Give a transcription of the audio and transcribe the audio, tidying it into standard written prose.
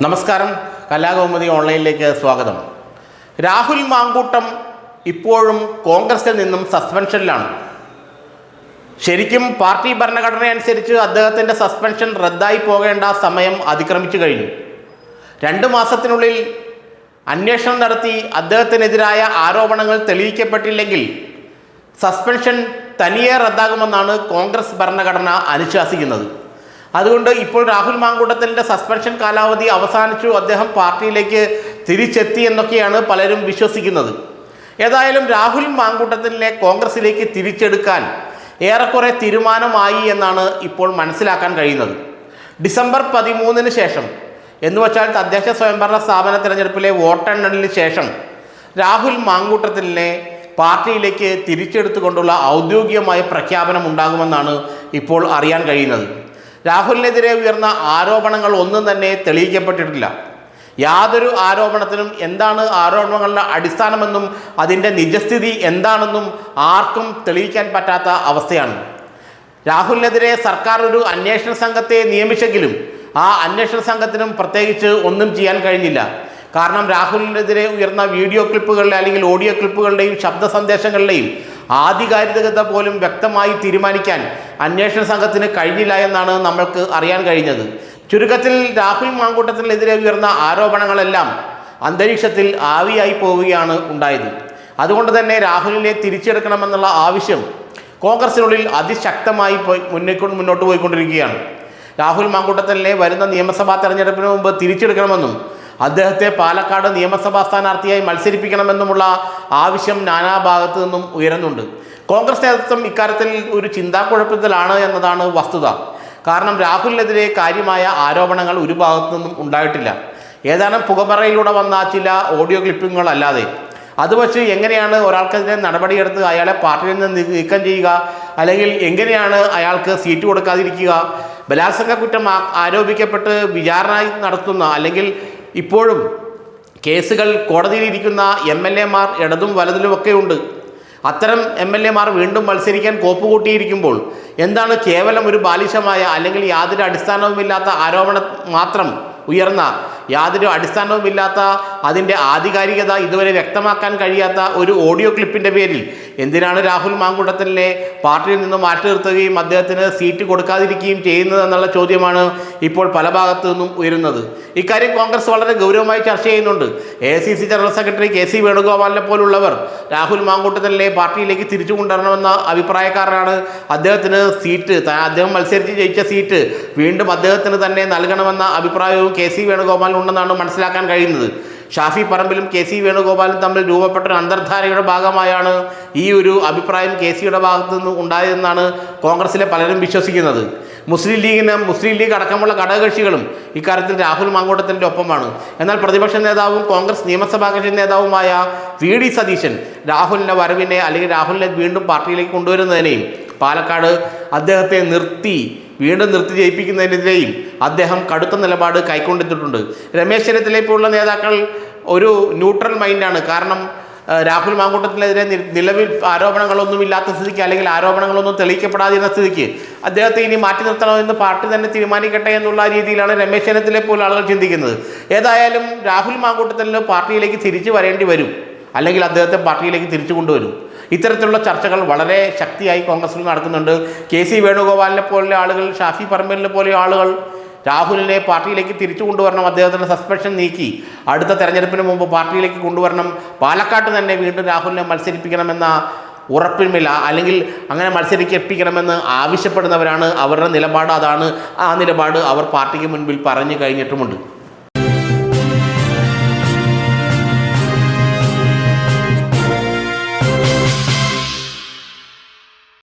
നമസ്കാരം, കലാകൗമുദി ഓൺലൈനിലേക്ക് സ്വാഗതം. രാഹുൽ മാങ്കൂട്ടം ഇപ്പോഴും കോൺഗ്രസിൽ നിന്നും സസ്പെൻഷനിലാണ്. ശരിക്കും പാർട്ടി ഭരണഘടന അനുസരിച്ച് അദ്ദേഹത്തിൻ്റെ സസ്പെൻഷൻ റദ്ദായി പോകേണ്ട സമയം അതിക്രമിച്ചു കഴിഞ്ഞു. 2 മാസത്തിനുള്ളിൽ അന്വേഷണം നടത്തി അദ്ദേഹത്തിനെതിരായ ആരോപണങ്ങൾ തെളിയിക്കപ്പെട്ടില്ലെങ്കിൽ സസ്പെൻഷൻ തനിയെ റദ്ദാകുമെന്നാണ് കോൺഗ്രസ് ഭരണഘടന അനുശാസിക്കുന്നത്. അതുകൊണ്ട് ഇപ്പോൾ രാഹുൽ മാങ്കൂട്ടത്തിൻ്റെ സസ്പെൻഷൻ കാലാവധി അവസാനിച്ചു, അദ്ദേഹം പാർട്ടിയിലേക്ക് തിരിച്ചെത്തി എന്നൊക്കെയാണ് പലരും വിശ്വസിക്കുന്നത്. ഏതായാലും രാഹുൽ മാങ്കൂട്ടത്തിനെ കോൺഗ്രസിലേക്ക് തിരിച്ചെടുക്കാൻ ഏറെക്കുറെ തീരുമാനമായി എന്നാണ് ഇപ്പോൾ മനസ്സിലാക്കാൻ കഴിയുന്നത്. ഡിസംബർ 13 ശേഷം എന്നുവച്ചാൽ തദ്ദേശ സ്വയംഭരണ സ്ഥാപന തിരഞ്ഞെടുപ്പിലെ വോട്ടെണ്ണലിന് ശേഷം രാഹുൽ മാങ്കൂട്ടത്തിനെ പാർട്ടിയിലേക്ക് തിരിച്ചെടുത്തുകൊണ്ടുള്ള ഔദ്യോഗികമായ പ്രഖ്യാപനം ഉണ്ടാകുമെന്നാണ് ഇപ്പോൾ അറിയാൻ കഴിയുന്നത്. രാഹുലിനെതിരെ ഉയർന്ന ആരോപണങ്ങൾ ഒന്നും തന്നെ തെളിയിക്കപ്പെട്ടിട്ടില്ല. യാതൊരു ആരോപണത്തിനും എന്താണ് ആരോപണങ്ങളുടെ അടിസ്ഥാനമെന്നും അതിൻ്റെ നിജസ്ഥിതി എന്താണെന്നും ആർക്കും തെളിയിക്കാൻ പറ്റാത്ത അവസ്ഥയാണ്. രാഹുലിനെതിരെ സർക്കാർ ഒരു അന്വേഷണ സംഘത്തെ നിയമിച്ചെങ്കിലും ആ അന്വേഷണ സംഘത്തിനും പ്രത്യേകിച്ച് ഒന്നും ചെയ്യാൻ കഴിഞ്ഞില്ല. കാരണം രാഹുലിനെതിരെ ഉയർന്ന വീഡിയോ ക്ലിപ്പുകളുടെ അല്ലെങ്കിൽ ഓഡിയോ ക്ലിപ്പുകളുടെയും ശബ്ദ സന്ദേശങ്ങളുടെയും ആധികാരികത പോലും വ്യക്തമായി തീരുമാനിക്കാൻ അന്വേഷണ സംഘത്തിന് കഴിഞ്ഞില്ല എന്നാണ് നമ്മൾക്ക് അറിയാൻ കഴിഞ്ഞത്. ചുരുക്കത്തിൽ രാഹുൽ മാങ്കൂട്ടത്തിനെതിരെ ഉയർന്ന ആരോപണങ്ങളെല്ലാം അന്തരീക്ഷത്തിൽ ആവിയായി പോവുകയാണ് ഉണ്ടായത്. അതുകൊണ്ട് തന്നെ രാഹുലിനെ തിരിച്ചെടുക്കണമെന്നുള്ള ആവശ്യം കോൺഗ്രസിനുള്ളിൽ അതിശക്തമായി മുന്നോട്ട് പോയിക്കൊണ്ടിരിക്കുകയാണ്. രാഹുൽ മാങ്കൂട്ടത്തിനെ വരുന്ന നിയമസഭാ തെരഞ്ഞെടുപ്പിന് മുമ്പ് തിരിച്ചെടുക്കണമെന്നും അദ്ദേഹത്തെ പാലക്കാട് നിയമസഭാ സ്ഥാനാർത്ഥിയായി മത്സരിപ്പിക്കണമെന്നുമുള്ള ആവശ്യം നാനാഭാഗത്തു നിന്നും ഉയരുന്നുണ്ട്. കോൺഗ്രസ് നേതൃത്വം ഇക്കാര്യത്തിൽ ഒരു ചിന്താക്കുഴപ്പത്തിലാണ് എന്നതാണ് വസ്തുത. കാരണം രാഹുലിനെതിരെ കാര്യമായ ആരോപണങ്ങൾ ഒരു ഭാഗത്തു നിന്നും ഉണ്ടായിട്ടില്ല. ഏതാനും പുകമറയിലൂടെ വന്ന ചില ഓഡിയോ ക്ലിപ്പിങ്ങുകളല്ലാതെ അത് വച്ച് എങ്ങനെയാണ് ഒരാൾക്കെതിരെ നടപടിയെടുത്ത് അയാളെ പാർട്ടിയിൽ നിന്ന് നീക്കം ചെയ്യുക, അല്ലെങ്കിൽ എങ്ങനെയാണ് അയാൾക്ക് സീറ്റ് കൊടുക്കാതിരിക്കുക, ബലാത്സംഗ കുറ്റം ആരോപിക്കപ്പെട്ട് വിചാരണ നടത്തുന്ന അല്ലെങ്കിൽ ഇപ്പോഴും കേസുകൾ കോടതിയിലിരിക്കുന്ന MLA-മാർ ഇടതും വലതിലുമൊക്കെ ഉണ്ട്. അത്തരം MLA-മാർ വീണ്ടും മത്സരിക്കാൻ കോപ്പുകൂട്ടിയിരിക്കുമ്പോൾ എന്താണ് കേവലം ഒരു ബാലിശമായ അല്ലെങ്കിൽ യാതൊരു അടിസ്ഥാനവുമില്ലാത്ത ആരോപണം മാത്രം ഉയർന്ന, യാതൊരു അടിസ്ഥാനവുമില്ലാത്ത അതിൻ്റെ ആധികാരികത ഇതുവരെ വ്യക്തമാക്കാൻ കഴിയാത്ത ഒരു ഓഡിയോ ക്ലിപ്പിൻ്റെ പേരിൽ എന്തിനാണ് രാഹുൽ മാങ്കൂട്ടത്തിനെ പാർട്ടിയിൽ നിന്ന് മാറ്റി നിർത്തുകയും അദ്ദേഹത്തിന് സീറ്റ് കൊടുക്കാതിരിക്കുകയും ചെയ്യുന്നത് എന്നുള്ള ചോദ്യമാണ് ഇപ്പോൾ പല ഭാഗത്തു നിന്നും ഉയരുന്നത്. ഇക്കാര്യം കോൺഗ്രസ് വളരെ ഗൗരവമായി ചർച്ച ചെയ്യുന്നുണ്ട്. AICC ജനറൽ സെക്രട്ടറി KC വേണുഗോപാലിനെ പോലുള്ളവർ രാഹുൽ മാങ്കൂട്ടത്തിനെ പാർട്ടിയിലേക്ക് തിരിച്ചു കൊണ്ടുവരണമെന്ന അഭിപ്രായക്കാരാണ്. അദ്ദേഹത്തിന് സീറ്റ്, അദ്ദേഹം മത്സരിച്ച് ജയിച്ച സീറ്റ് വീണ്ടും അദ്ദേഹത്തിന് തന്നെ നൽകണമെന്ന അഭിപ്രായവും KC വേണുഗോപാലിനുണ്ടെന്നാണ് മനസ്സിലാക്കാൻ കഴിയുന്നത്. ഷാഫി പറമ്പിലും KC വേണുഗോപാലും തമ്മിൽ രൂപപ്പെട്ട ഒരു അന്തർധാരയുടെ ഭാഗമായാണ് ഈ ഒരു അഭിപ്രായം KCയുടെ ഭാഗത്തു നിന്ന് ഉണ്ടായതെന്നാണ് കോൺഗ്രസിലെ പലരും വിശ്വസിക്കുന്നത്. മുസ്ലിം ലീഗ് അടക്കമുള്ള ഘടകകക്ഷികളും ഇക്കാര്യത്തിൽ രാഹുൽ മാങ്കൂട്ടത്തിൻ്റെ ഒപ്പമാണ്. എന്നാൽ പ്രതിപക്ഷ നേതാവും കോൺഗ്രസ് നിയമസഭാ കക്ഷി നേതാവുമായ VD സതീശൻ രാഹുലിൻ്റെ വരവിനെ അല്ലെങ്കിൽ രാഹുലിനെ വീണ്ടും പാർട്ടിയിലേക്ക് കൊണ്ടുവരുന്നതിനെയും പാലക്കാട് അദ്ദേഹത്തെ വീണ്ടും നിർത്തി ജയിപ്പിക്കുന്നതിനെതിരെയും അദ്ദേഹം കടുത്ത നിലപാട് കൈക്കൊണ്ടിട്ടുണ്ട്. രമേശ് ചെന്നിത്തലയെ പോലുള്ള നേതാക്കൾ ഒരു ന്യൂട്രൽ മൈൻഡാണ്. കാരണം രാഹുൽ മാങ്കൂട്ടത്തിനെതിരെ നിലവിൽ ആരോപണങ്ങളൊന്നുമില്ലാത്ത സ്ഥിതിക്ക് അല്ലെങ്കിൽ ആരോപണങ്ങളൊന്നും തെളിയിക്കപ്പെടാതിരുന്ന സ്ഥിതിക്ക് അദ്ദേഹത്തെ ഇനി മാറ്റി നിർത്തണമെന്ന് പാർട്ടി തന്നെ തീരുമാനിക്കട്ടെ എന്നുള്ള രീതിയിലാണ് രമേശ് ചെന്നിത്തലയെ പോലെ ആളുകൾ ചിന്തിക്കുന്നത്. ഏതായാലും രാഹുൽ മാങ്കൂട്ടത്തിന് പാർട്ടിയിലേക്ക് തിരിച്ചു വരേണ്ടി വരും, അല്ലെങ്കിൽ അദ്ദേഹത്തെ പാർട്ടിയിലേക്ക് തിരിച്ചു കൊണ്ടുവരും. ഇത്തരത്തിലുള്ള ചർച്ചകൾ വളരെ ശക്തിയായി കോൺഗ്രസിൽ നടക്കുന്നുണ്ട്. KC വേണുഗോപാലിനെ പോലുള്ള ആളുകൾ, ഷാഫി പറമ്പിലിനെ പോലെ ആളുകൾ രാഹുലിനെ പാർട്ടിയിലേക്ക് തിരിച്ചു കൊണ്ടുവരണം, അദ്ദേഹത്തിൻ്റെ സസ്പെൻഷൻ നീക്കി അടുത്ത തെരഞ്ഞെടുപ്പിന് മുമ്പ് പാർട്ടിയിലേക്ക് കൊണ്ടുവരണം, പാലക്കാട്ട് തന്നെ വീണ്ടും രാഹുലിനെ മത്സരിപ്പിക്കണമെന്ന ഉറപ്പില്ല, അല്ലെങ്കിൽ അങ്ങനെ മത്സരിപ്പിക്കണമെന്ന് ആവശ്യപ്പെടുന്നവരാണ്. അവരുടെ നിലപാട് അതാണ്. ആ നിലപാട് അവർ പാർട്ടിക്ക് മുൻപിൽ പറഞ്ഞു കഴിഞ്ഞിട്ടുമുണ്ട്.